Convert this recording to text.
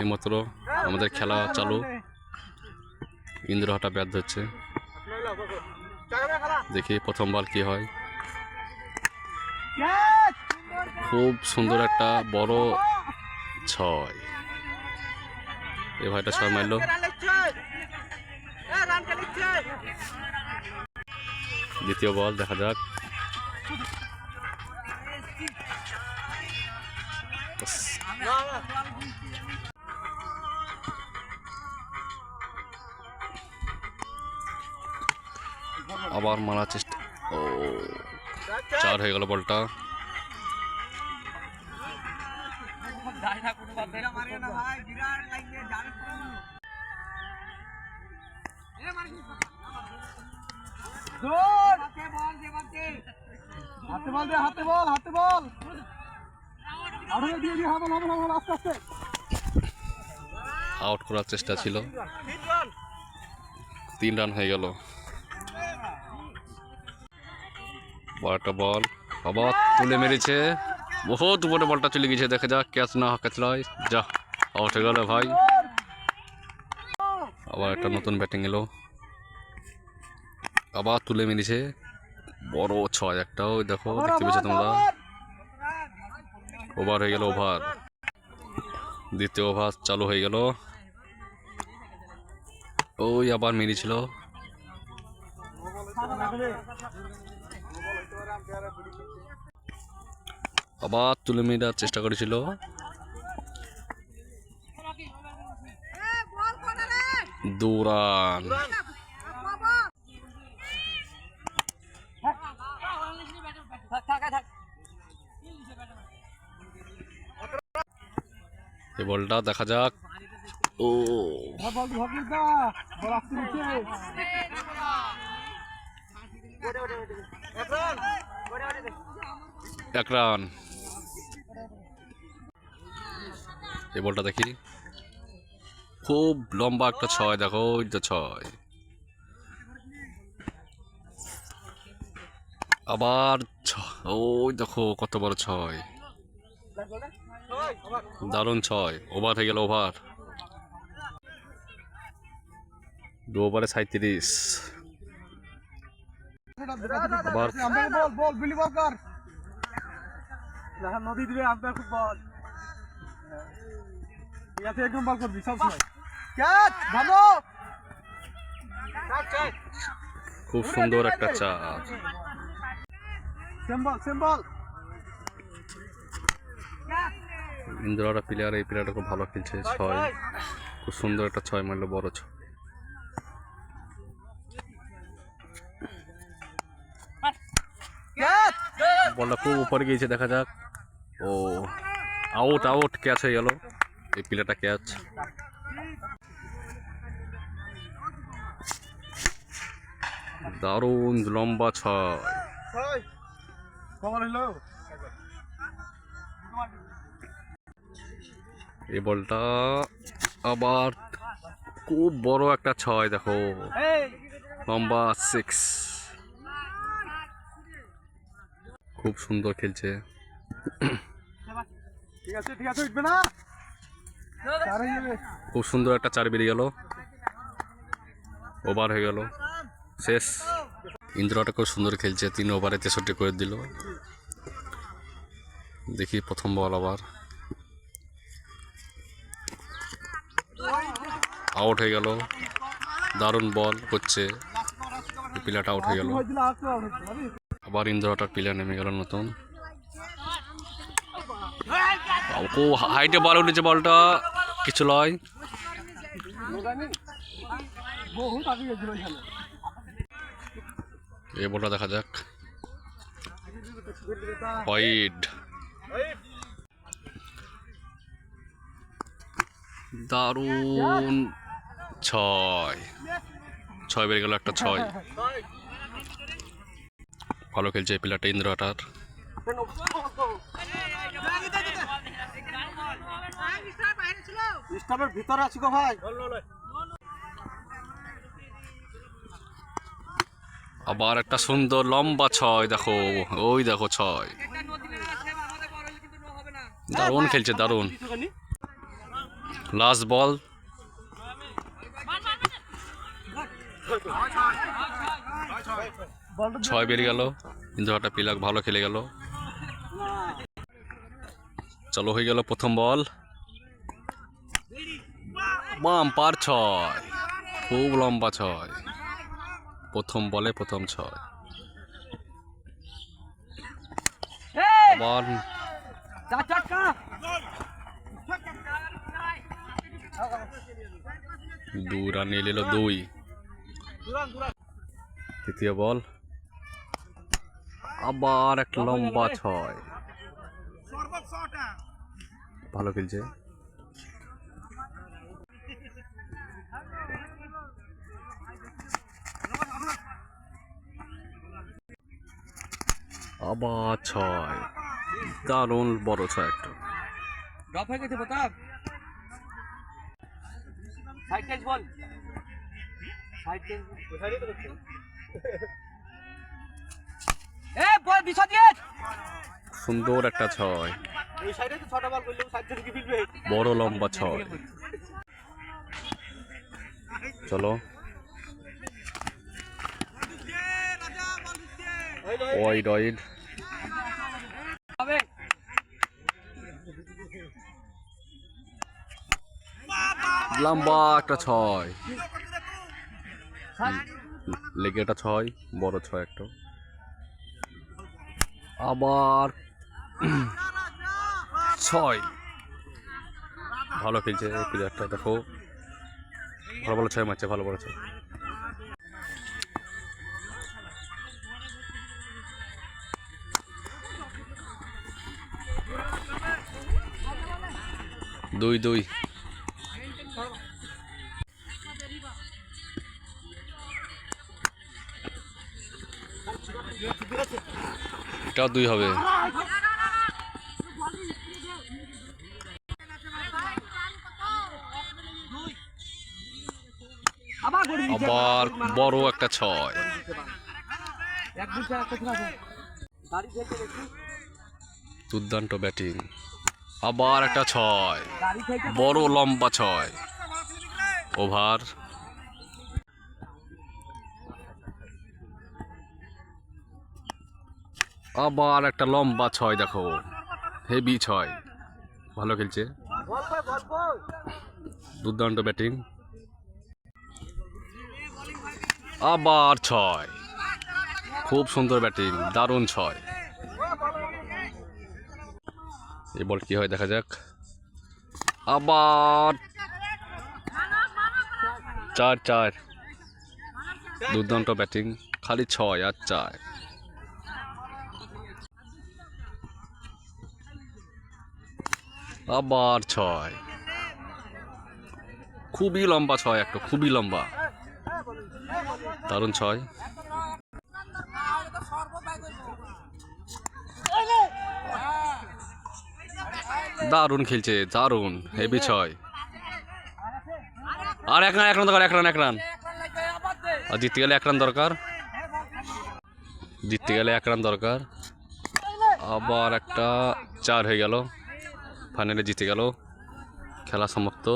এইমাত্র আমাদের খেলা চালু। ইন্দ্রহাটা ব্যাট ধরছে, দেখি প্রথম বল কি হয়। খুব সুন্দর একটা বড় ছয়, এ ভাইটা ছয় মারলো। দ্বিতীয় বল দেখা যাক। আবার মারার চেষ্টা, ও চার হয়ে গেল বলটা। আউট করার চেষ্টা ছিল, 3 রান হয়ে গেল। একটা বল আবার তুলে মেরেছে, বহুত উপরে বলটা চলে গেছে। দেখা যাক ক্যাচ না ক্যাচ নয়, যা আউট হয়ে গেল ভাই। আবার একটা নতুন ব্যাটিং এলো, আবার তুলে মেরেছে বড় ছয় একটাও, দেখো দেখতে পেয়েছো তোমরা। ওভার হয়ে গেল, ওভার দ্বিতীয় ওভার চালু হয়ে গেল। ওই আবার মেরেছিল, আবার তুলে মেরার চেষ্টা করেছিল। 2 রান। এই বলটা দেখা যাক, ও 1 রান। এই বলটা দেখি, খুব লম্বা একটা ছয়, দেখো ওই তো ছয়। আবার ওই দেখো কত বড় ছয়, দারুণ ছয়। ওভার হয়ে গেল, ওভার 2 ওভারে 37। আবার খুব সুন্দর একটা চার। ইন্দ্রহাটা প্লেয়ার, এই প্লেয়ারটা খুব ভালো খেলছে। ছয়, খুব সুন্দর একটা ছয় মারলো, বড় ছয়। বলটা খুব উপরে গিয়েছে, দেখা যাক। ও আউট, আউট, ক্যাচ হয়ে গেল। এই প্লেয়ারটা ক্যাচ। দারুণ লম্বা ছয়। এই বলটা আবার খুব বড় একটা ছয়, দেখো লম্বা 6। খুব সুন্দর খেলছে। খুব সুন্দর একটা 4 বেরিয়ে গেল, ওভার হয়ে গেল, শেষ। ইন্দ্রহাটা খুব সুন্দর খেলছে, 3 ওভারে 63 করে দিল। দেখি প্রথম বল, আবার আউট হয়ে গেল। দারুণ বল করছে, প্লেয়ারটা আউট হয়ে গেল। আবার ইন্দ্রহাটার প্লেয়ার নেমে গেল নতুন। হাইটে বল উঠেছে, বলটা কিছু নয়। এই বলটা দেখা যাক, হোয়াইট। দারুণ ছয়, 6 বেড়ে গেল, একটা ছয়। ভালো খেলছে এই প্লেয়ারটা ইন্দ্রহাটার। ভিতরে আছি গো ভাই। আবার একটা সুন্দর লম্বা ছয়, দেখো ওই দেখো ছয়। দারুণ খেলছে, দারুণ। লাস্ট বল, ছয় বেরিয়ে গেল, কিন্তু একটা পিলাক ভালো খেলে গেল। চলো হয়ে গেল প্রথম বল, বাম পার ছয়, খুব লম্বা ছয়, প্রথম বলে প্রথম ছয়। আবার 2 রান নিয়ে নিল 2। তৃতীয় বল, আবার একটা লম্বা ছয়, ভালো খেলছে। আবার ছয়, দারুণ বড় ছয় একটা। ড্রপ হয়ে গেছে প্রতাপ। সাইড টেন্স বল, সাইড টেন্স ওখানেই তো করছে। এ বল বিশ্বজিৎ, সুন্দর একটা ছয়, এই সাইডে তো 6টা বল করলে সাইড থেকে ফিরবে। বড় লম্বা ছয়। চলো ওয়াইড ওয়াইড, হবে লম্বা একটা ছয়, লেগে একটা ছয়, বড় ছয় একটা। আবার ছয়, ভালো খেলছে প্লেয়ারটা, দেখো ভালো ভালো ছয় মারছে, ভালো বড় ছয়। দুই দুই, এটাও 2 হবে। আবার বড় একটা ছয়, দুর্দান্ত ব্যাটিং। আবার একটা ছয়, বড় লম্বা ছয়, ওভার। আবার একটা লম্বা ছয়, দেখো হেভি ছয়, ভালো খেলছে, দুর্দান্ত ব্যাটিং। আবার ছয়, খুব সুন্দর ব্যাটিং, দারুণ ছয়। এই বল কি হয় দেখা যাক। আবার 4-4, দুর্দান্ত ব্যাটিং, খালি 6 আর 4। আবার 6, খুবই লম্বা ছয় একটা, খুবই লম্বা, দারুণ ছয়। দারুণ খেলছে, দারুণ হেভি ছয়। আর এক রান দরকার, এক রান। আর জিততে গেলে 1 রান দরকার, জিততে গেলে 1 রান দরকার। আবার একটা 4 হয়ে গেল, ফাইনালে জিতে গেল, খেলা সমাপ্ত।